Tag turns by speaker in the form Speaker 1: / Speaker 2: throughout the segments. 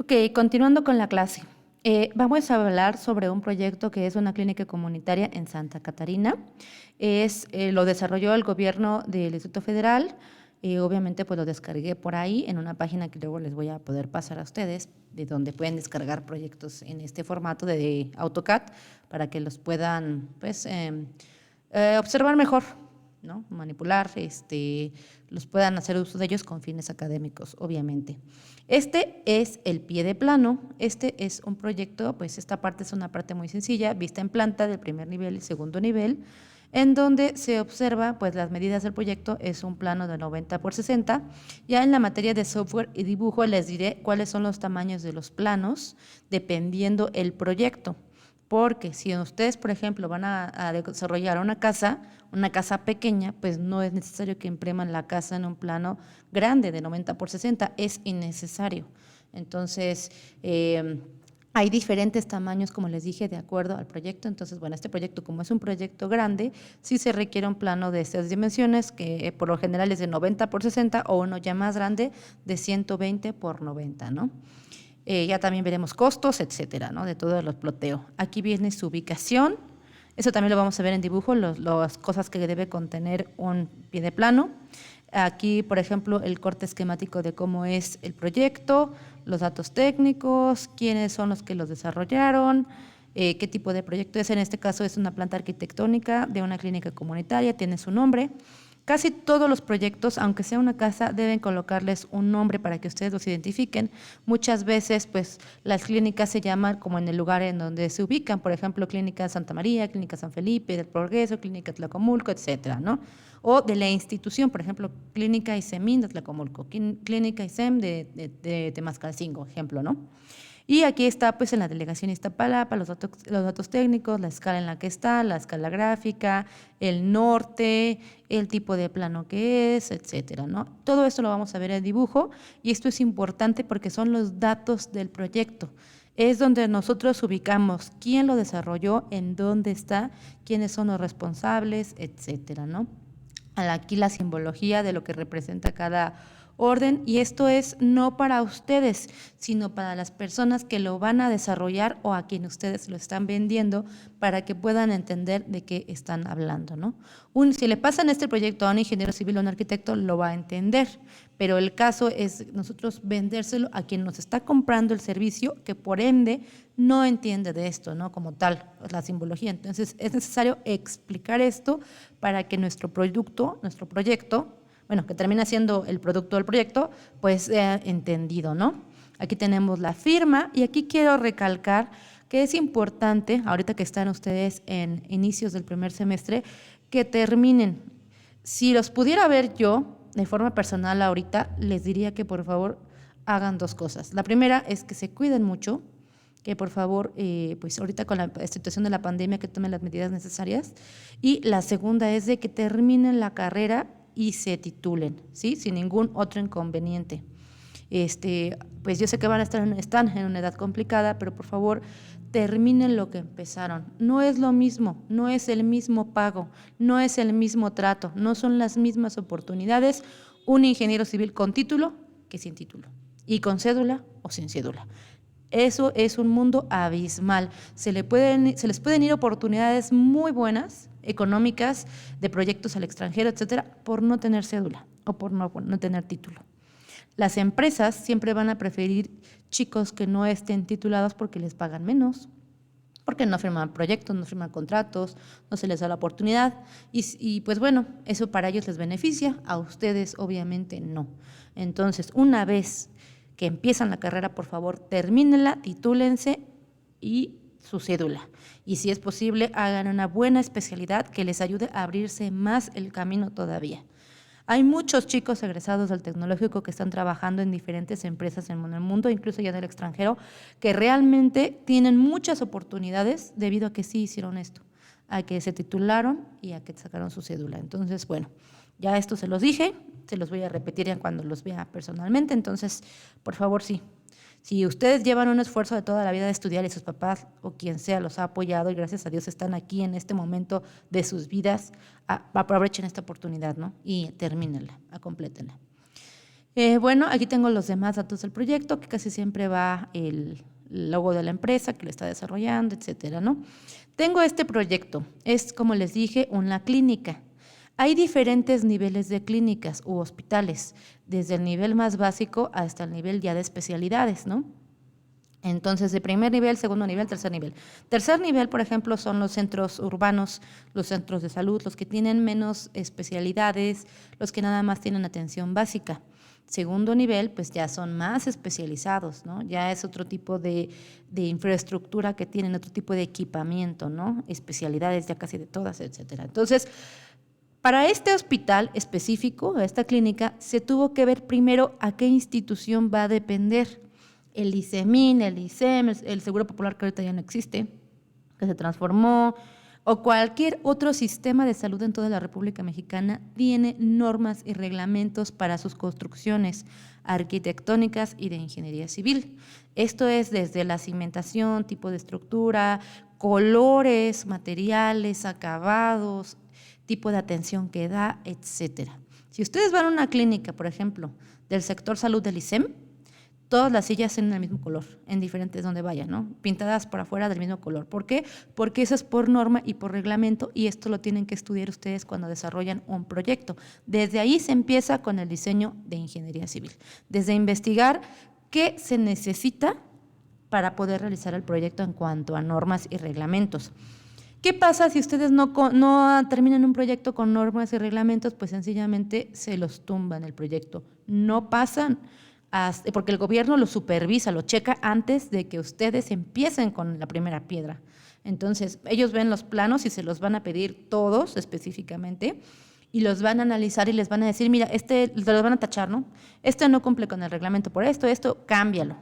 Speaker 1: Ok, continuando con la clase. Vamos a hablar sobre un proyecto que es una clínica comunitaria en Santa Catarina. Lo desarrolló el gobierno del Distrito Federal. Obviamente pues lo descargué por ahí en una página que luego les voy a poder pasar a ustedes, de donde pueden descargar proyectos en este formato de AutoCAD para que los puedan pues, observar mejor, ¿no? Manipular, los puedan hacer uso de ellos con fines académicos, obviamente. Este es el pie de plano. Este es un proyecto, pues esta parte es una parte muy sencilla, vista en planta del primer nivel y segundo nivel, en donde se observa pues las medidas del proyecto. Es un plano de 90 por 60. Ya en la materia de software y dibujo les diré cuáles son los tamaños de los planos dependiendo el proyecto. Porque si ustedes, por ejemplo, van a desarrollar una casa pequeña, pues no es necesario que impriman la casa en un plano grande de 90 por 60, es innecesario. Entonces, hay diferentes tamaños, como les dije, de acuerdo al proyecto. Entonces, bueno, este proyecto, como es un proyecto grande, sí se requiere un plano de estas dimensiones, que por lo general es de 90 por 60, o uno ya más grande de 120 por 90, ¿no? Ya también veremos costos, etcétera, ¿no? De todo el ploteo. Aquí viene su ubicación. Eso también lo vamos a ver en dibujo, las cosas que debe contener un pie de plano. Aquí, por ejemplo, el corte esquemático de cómo es el proyecto, los datos técnicos, quiénes son los que los desarrollaron, qué tipo de proyecto es. En este caso es una planta arquitectónica de una clínica comunitaria, tiene su nombre. Casi todos los proyectos, aunque sea una casa, deben colocarles un nombre para que ustedes los identifiquen. Muchas veces, pues, las clínicas se llaman como en el lugar en donde se ubican, por ejemplo, Clínica Santa María, Clínica San Felipe, del Progreso, Clínica Tlacomulco, etcétera, ¿no? O de la institución, por ejemplo, Clínica ISEMIN de Tlacomulco, Clínica ISEM de Temascalcingo, ejemplo, ¿no? Y aquí está, pues, en la delegación Iztapalapa, los datos técnicos, la escala en la que está, la escala gráfica, el norte, el tipo de plano que es, etcétera, ¿no? Todo esto lo vamos a ver en el dibujo, y esto es importante porque son los datos del proyecto. Es donde nosotros ubicamos quién lo desarrolló, en dónde está, quiénes son los responsables, etcétera, ¿no? Aquí la simbología de lo que representa cada orden, y esto es no para ustedes, sino para las personas que lo van a desarrollar o a quien ustedes lo están vendiendo, para que puedan entender de qué están hablando, ¿no? Si le pasan este proyecto a un ingeniero civil o a un arquitecto, lo va a entender, pero el caso es nosotros vendérselo a quien nos está comprando el servicio, que por ende no entiende de esto, ¿no? Como tal, la simbología. Entonces, es necesario explicar esto para que nuestro producto, nuestro proyecto, bueno, que termina siendo el producto del proyecto, pues sea entendido, ¿no? Aquí tenemos la firma, y aquí quiero recalcar que es importante, ahorita que están ustedes en inicios del primer semestre, que terminen. Si los pudiera ver yo de forma personal ahorita, les diría que por favor hagan dos cosas. La primera es que se cuiden mucho, que por favor, pues ahorita con la situación de la pandemia, que tomen las medidas necesarias. Y la segunda es de que terminen la carrera y se titulen, ¿sí? Sin ningún otro inconveniente. Pues yo sé que están en una edad complicada, pero por favor terminen lo que empezaron. No es lo mismo, no es el mismo pago, no es el mismo trato, no son las mismas oportunidades un ingeniero civil con título que sin título, y con cédula o sin cédula. Eso es un mundo abismal. Se les pueden ir oportunidades muy buenas, económicas, de proyectos al extranjero, etcétera, por no tener cédula o por no tener título. Las empresas siempre van a preferir chicos que no estén titulados porque les pagan menos, porque no firman proyectos, no firman contratos, no se les da la oportunidad, y pues bueno, eso para ellos les beneficia, a ustedes obviamente no. Entonces, una vez que empiezan la carrera, por favor, termínenla, titúlense y su cédula. Y si es posible, hagan una buena especialidad que les ayude a abrirse más el camino todavía. Hay muchos chicos egresados del tecnológico que están trabajando en diferentes empresas en el mundo, incluso ya en el extranjero, que realmente tienen muchas oportunidades debido a que sí hicieron esto, a que se titularon y a que sacaron su cédula. Entonces, bueno, ya esto se los dije, se los voy a repetir ya cuando los vea personalmente. Entonces, por favor, sí. Si ustedes llevan un esfuerzo de toda la vida de estudiar y sus papás o quien sea los ha apoyado, y gracias a Dios están aquí en este momento de sus vidas, aprovechen esta oportunidad, ¿no? Y termínenla, complétenla. Bueno, aquí tengo los demás datos del proyecto, que casi siempre va el logo de la empresa que lo está desarrollando, etcétera, ¿no? Tengo este proyecto, es como les dije, una clínica. Hay diferentes niveles de clínicas u hospitales, desde el nivel más básico hasta el nivel ya de especialidades, ¿no? Entonces, de primer nivel, segundo nivel, tercer nivel. Tercer nivel, por ejemplo, son los centros urbanos, los centros de salud, los que tienen menos especialidades, los que nada más tienen atención básica. Segundo nivel, pues ya son más especializados, ¿no? Ya es otro tipo de infraestructura que tienen, otro tipo de equipamiento, ¿no? Especialidades ya casi de todas, etcétera. Entonces, para este hospital específico, a esta clínica, se tuvo que ver primero a qué institución va a depender. El ICEMIN, el ICEM, el Seguro Popular que ahorita ya no existe, que se transformó, o cualquier otro sistema de salud en toda la República Mexicana tiene normas y reglamentos para sus construcciones arquitectónicas y de ingeniería civil. Esto es desde la cimentación, tipo de estructura, colores, materiales, acabados, tipo de atención que da, etcétera. Si ustedes van a una clínica, por ejemplo, del sector salud del ICEM, todas las sillas son del mismo color, en diferentes donde vayan, ¿no? Pintadas por afuera del mismo color. ¿Por qué? Porque eso es por norma y por reglamento, y esto lo tienen que estudiar ustedes cuando desarrollan un proyecto. Desde ahí se empieza con el diseño de ingeniería civil, desde investigar qué se necesita para poder realizar el proyecto en cuanto a normas y reglamentos. ¿Qué pasa si ustedes no terminan un proyecto con normas y reglamentos? Pues sencillamente se los tumban el proyecto. No pasan, porque el gobierno lo supervisa, lo checa antes de que ustedes empiecen con la primera piedra. Entonces, ellos ven los planos y se los van a pedir todos específicamente y los van a analizar y les van a decir, mira, los van a tachar, ¿no? Este no cumple con el reglamento por esto, cámbialo.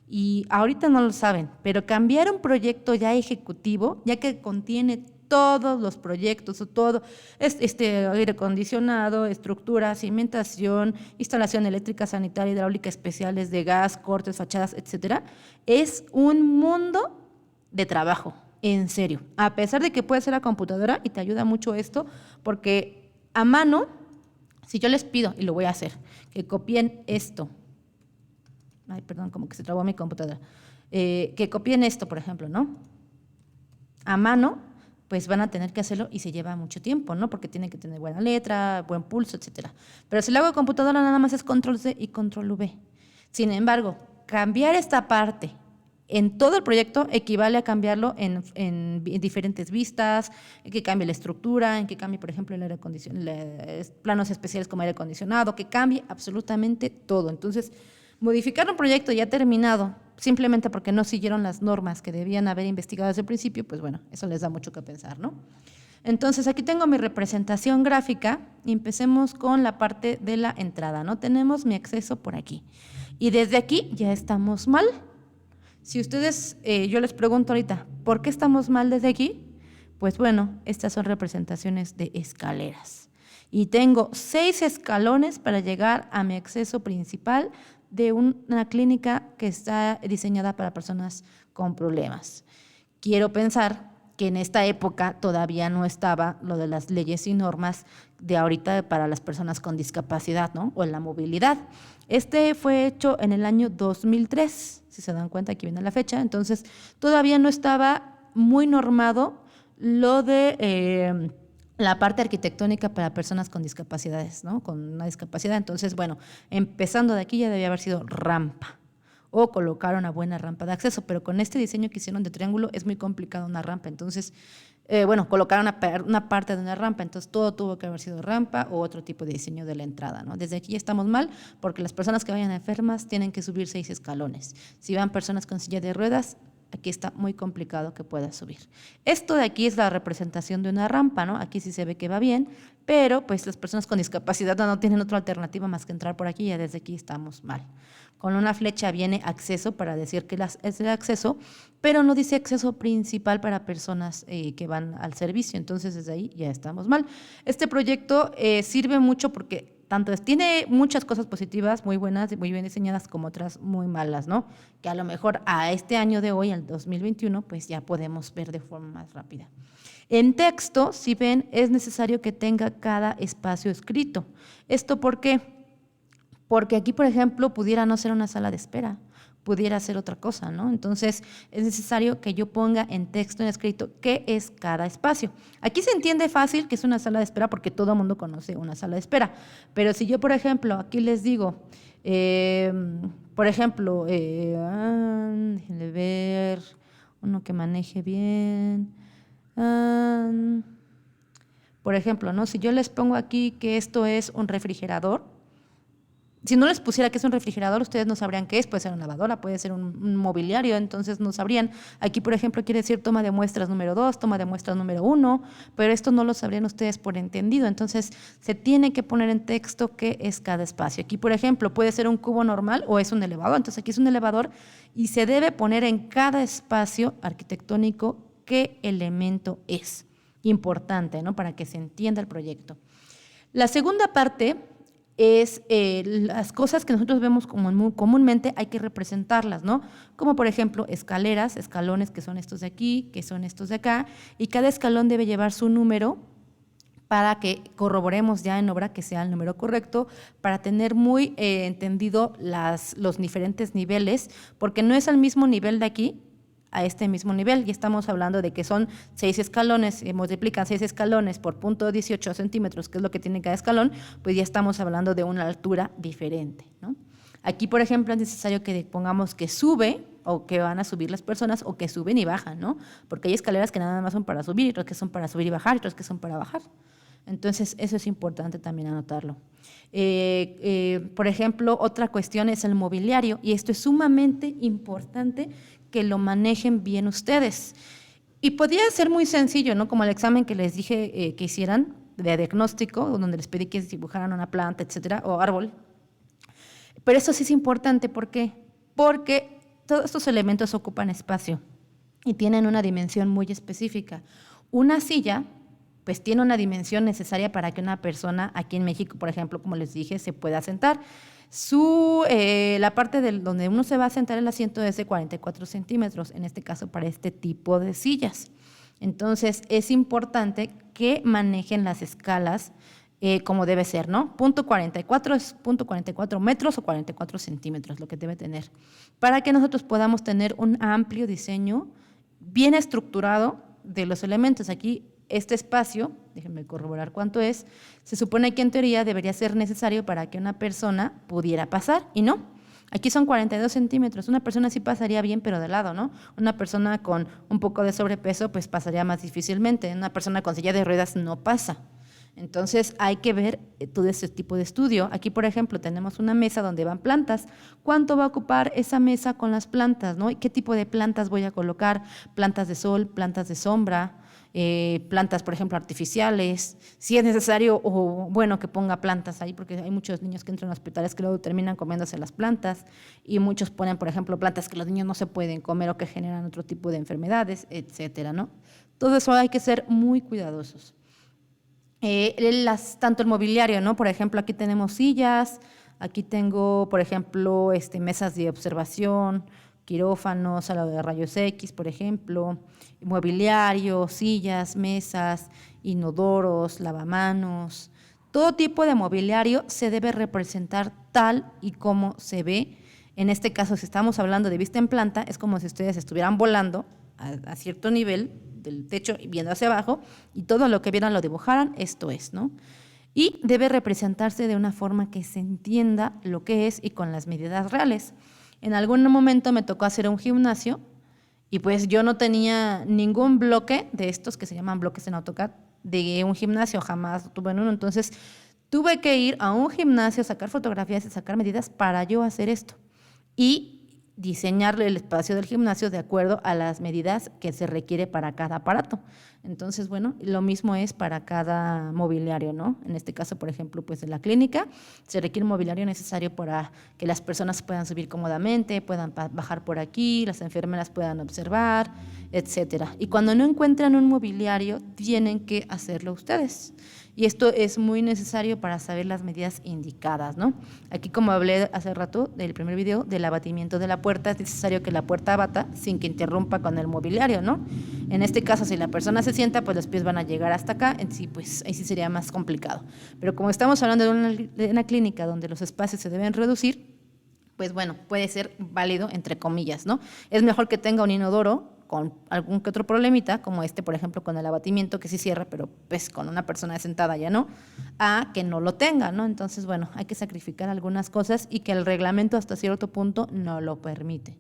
Speaker 1: Y ahorita no lo saben, pero cambiar un proyecto ya ejecutivo, ya que contiene todos los proyectos, o todo, aire acondicionado, estructura, cimentación, instalación eléctrica, sanitaria, hidráulica, especiales de gas, cortes, fachadas, etcétera, es un mundo de trabajo, en serio. A pesar de que puede ser a computadora y te ayuda mucho esto, porque a mano, si yo les pido, y lo voy a hacer, que copien esto, ay, perdón, como que se trabó mi computadora, que copien esto, por ejemplo, ¿no? A mano, pues van a tener que hacerlo y se lleva mucho tiempo, ¿no? Porque tienen que tener buena letra, buen pulso, etcétera. Pero si lo hago a computadora, nada más es control C y control V. Sin embargo, cambiar esta parte en todo el proyecto equivale a cambiarlo en diferentes vistas, en que cambie la estructura, en que cambie, por ejemplo, el aire acondicionado, planos especiales como aire acondicionado, que cambie absolutamente todo. Entonces, modificar un proyecto ya terminado simplemente porque no siguieron las normas que debían haber investigado desde el principio, pues bueno, eso les da mucho que pensar, ¿no? Entonces, aquí tengo mi representación gráfica y empecemos con la parte de la entrada, ¿no? Tenemos mi acceso por aquí. Y desde aquí ya estamos mal. Si ustedes, yo les pregunto ahorita, ¿por qué estamos mal desde aquí? Pues bueno, estas son representaciones de escaleras. Y tengo 6 escalones para llegar a mi acceso principal de una clínica que está diseñada para personas con problemas. Quiero pensar que en esta época todavía no estaba lo de las leyes y normas de ahorita para las personas con discapacidad, ¿no? O en la movilidad. Este fue hecho en el año 2003, si se dan cuenta, aquí viene la fecha, entonces todavía no estaba muy normado lo de la parte arquitectónica para personas con discapacidades, ¿no? Con una discapacidad. Entonces, bueno, empezando de aquí ya debía haber sido rampa o colocar una buena rampa de acceso, pero con este diseño que hicieron de triángulo es muy complicado una rampa. Entonces, bueno, colocar una parte de una rampa, entonces todo tuvo que haber sido rampa o otro tipo de diseño de la entrada, ¿no? Desde aquí ya estamos mal porque las personas que vayan enfermas tienen que subir 6 escalones. Si van personas con silla de ruedas, aquí está muy complicado que pueda subir. Esto de aquí es la representación de una rampa, ¿no? Aquí sí se ve que va bien, pero pues las personas con discapacidad no tienen otra alternativa más que entrar por aquí y ya desde aquí estamos mal. Con una flecha viene acceso para decir que es el acceso, pero no dice acceso principal para personas que van al servicio, entonces desde ahí ya estamos mal. Este proyecto sirve mucho porque tiene muchas cosas positivas, muy buenas, muy bien diseñadas, como otras muy malas, ¿no? Que a lo mejor a este año de hoy, al 2021, pues ya podemos ver de forma más rápida. En texto, si ven, es necesario que tenga cada espacio escrito. ¿Esto por qué? Porque aquí, por ejemplo, pudiera no ser una sala de espera, pudiera ser otra cosa, ¿no? Entonces, es necesario que yo ponga en texto, en escrito, qué es cada espacio. Aquí se entiende fácil que es una sala de espera porque todo el mundo conoce una sala de espera. Pero si yo, por ejemplo, aquí les digo, eh, por ejemplo, déjenme ver, uno que maneje bien. ah, por ejemplo, ¿no? Si yo les pongo aquí que esto es un refrigerador, si no les pusiera que es un refrigerador, ustedes no sabrían qué es. Puede ser una lavadora, puede ser un mobiliario, entonces no sabrían. Aquí, por ejemplo, quiere decir toma de muestras número 2, toma de muestras número 1, pero esto no lo sabrían ustedes por entendido. Entonces, se tiene que poner en texto qué es cada espacio. Aquí, por ejemplo, puede ser un cubo normal o es un elevador. Entonces, aquí es un elevador y se debe poner en cada espacio arquitectónico qué elemento es. Importante, ¿no? Para que se entienda el proyecto. La segunda parte es las cosas que nosotros vemos como comúnmente hay que representarlas, ¿no? Como por ejemplo escaleras, escalones que son estos de aquí, que son estos de acá, y cada escalón debe llevar su número para que corroboremos ya en obra que sea el número correcto, para tener muy entendido los diferentes niveles, porque no es al mismo nivel de aquí a este mismo nivel, y estamos hablando de que son 6 escalones, y multiplican 6 escalones por 0.18 centímetros, que es lo que tiene cada escalón, pues ya estamos hablando de una altura diferente, ¿no? Aquí, por ejemplo, es necesario que pongamos que sube, o que van a subir las personas, o que suben y bajan, ¿no? Porque hay escaleras que nada más son para subir, y otras que son para subir y bajar, y otras que son para bajar. Entonces, eso es importante también anotarlo. Por ejemplo, otra cuestión es el mobiliario, y esto es sumamente importante que lo manejen bien ustedes. Y podría ser muy sencillo, ¿no? Como el examen que les dije que hicieran de diagnóstico, donde les pedí que dibujaran una planta, etcétera, o árbol. Pero eso sí es importante, ¿por qué? Porque todos estos elementos ocupan espacio y tienen una dimensión muy específica. Una silla, pues tiene una dimensión necesaria para que una persona aquí en México, por ejemplo, como les dije, se pueda sentar. La parte donde uno se va a sentar el asiento es de 44 centímetros, en este caso para este tipo de sillas. Entonces, es importante que manejen las escalas como debe ser, ¿no? Punto 44 es punto 44 metros o 44 centímetros, lo que debe tener, para que nosotros podamos tener un amplio diseño bien estructurado de los elementos. Aquí, este espacio, déjenme corroborar cuánto es, se supone que en teoría debería ser necesario para que una persona pudiera pasar, y no. Aquí son 42 centímetros, una persona sí pasaría bien, pero de lado, ¿no? Una persona con un poco de sobrepeso, pues pasaría más difícilmente. Una persona con silla de ruedas no pasa. Entonces hay que ver todo ese tipo de estudio. Aquí, por ejemplo, tenemos una mesa donde van plantas. ¿Cuánto va a ocupar esa mesa con las plantas, ¿no? ¿Qué tipo de plantas voy a colocar? Plantas de sol, plantas de sombra, plantas, por ejemplo, artificiales. Si es necesario, o bueno, que ponga plantas ahí, porque hay muchos niños que entran a hospitales que luego terminan comiéndose las plantas, y muchos ponen, por ejemplo, plantas que los niños no se pueden comer o que generan otro tipo de enfermedades, etcétera, ¿no? Todo eso hay que ser muy cuidadosos. Tanto el mobiliario, ¿no? Por ejemplo, aquí tenemos sillas, aquí tengo, por ejemplo, mesas de observación, quirófanos, sala de rayos X, por ejemplo, mobiliario, sillas, mesas, inodoros, lavamanos. Todo tipo de mobiliario se debe representar tal y como se ve. En este caso, si estamos hablando de vista en planta, es como si ustedes estuvieran volando a cierto nivel del techo y viendo hacia abajo, y todo lo que vieran lo dibujaran, esto es, ¿no? Y debe representarse de una forma que se entienda lo que es y con las medidas reales. En algún momento me tocó hacer un gimnasio y pues yo no tenía ningún bloque de estos que se llaman bloques en AutoCAD de un gimnasio, jamás tuve en uno, entonces tuve que ir a un gimnasio, sacar fotografías y sacar medidas para yo hacer esto. Y diseñarle el espacio del gimnasio de acuerdo a las medidas que se requiere para cada aparato. Entonces, bueno, lo mismo es para cada mobiliario, ¿no? En este caso, por ejemplo, pues en la clínica se requiere un mobiliario necesario para que las personas puedan subir cómodamente, puedan bajar por aquí, las enfermeras puedan observar, etcétera. Y cuando no encuentran un mobiliario, tienen que hacerlo ustedes. Y esto es muy necesario para saber las medidas indicadas, ¿no? Aquí, como hablé hace rato del primer video, del abatimiento de la puerta, es necesario que la puerta abata sin que interrumpa con el mobiliario, ¿no? En este caso, si la persona se sienta, pues los pies van a llegar hasta acá, en sí, pues ahí sí sería más complicado. Pero como estamos hablando de una clínica donde los espacios se deben reducir, pues bueno, puede ser válido entre comillas, ¿no? Es mejor que tenga un inodoro con algún que otro problemita, como por ejemplo, con el abatimiento que sí cierra, pero pues con una persona sentada ya no, a que no lo tenga, ¿no? Entonces, bueno, hay que sacrificar algunas cosas y que el reglamento hasta cierto punto no lo permite.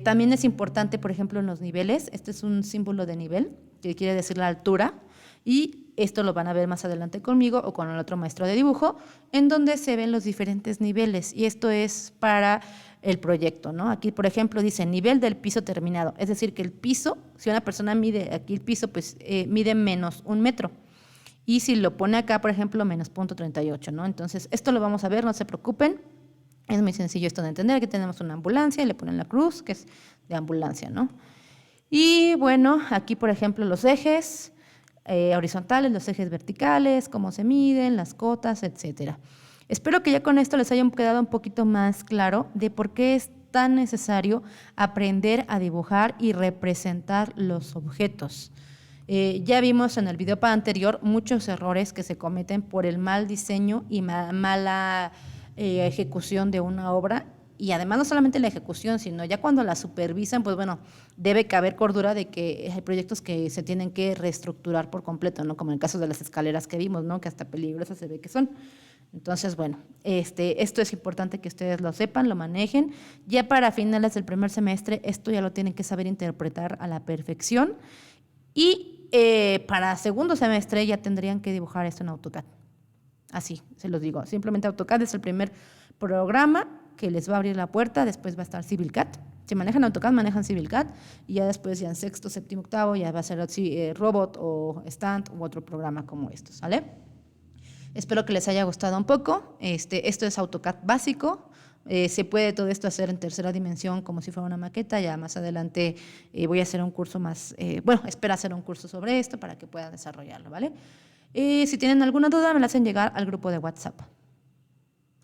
Speaker 1: También es importante, por ejemplo, en los niveles, este es un símbolo de nivel, que quiere decir la altura, y esto lo van a ver más adelante conmigo o con el otro maestro de dibujo, en donde se ven los diferentes niveles, y esto es para el proyecto, ¿no? Aquí, por ejemplo, dice nivel del piso terminado, es decir, que el piso, si una persona mide aquí el piso, pues mide menos 1 metro. Y si lo pone acá, por ejemplo, menos 0.38, ¿no? Entonces, esto lo vamos a ver, no se preocupen. Es muy sencillo esto de entender. Aquí tenemos una ambulancia y le ponen la cruz, que es de ambulancia, ¿no? Y bueno, aquí, por ejemplo, los ejes horizontales, los ejes verticales, cómo se miden, las cotas, etcétera. Espero que ya con esto les haya quedado un poquito más claro de por qué es tan necesario aprender a dibujar y representar los objetos. Ya vimos en el video anterior muchos errores que se cometen por el mal diseño y mala ejecución de una obra, y además no solamente la ejecución, sino ya cuando la supervisan, pues bueno, debe caber cordura de que hay proyectos que se tienen que reestructurar por completo, ¿no? Como en el caso de las escaleras que vimos, ¿no? Que hasta peligrosas se ve que son. Entonces, bueno, esto es importante que ustedes lo sepan, lo manejen. Ya para finales del primer semestre, esto ya lo tienen que saber interpretar a la perfección. Y para segundo semestre ya tendrían que dibujar esto en AutoCAD. Así, se los digo. Simplemente AutoCAD es el primer programa que les va a abrir la puerta, después va a estar CivilCAD. Si manejan AutoCAD, manejan CivilCAD, y ya después, ya en sexto, séptimo, octavo, ya va a ser Robot o Stand u otro programa como estos, ¿sale? Espero que les haya gustado un poco. Esto es AutoCAD básico. Se puede todo esto hacer en tercera dimensión como si fuera una maqueta. Ya más adelante voy a hacer un curso más, espero hacer un curso sobre esto para que puedan desarrollarlo, ¿vale? Si tienen alguna duda, me la hacen llegar al grupo de WhatsApp.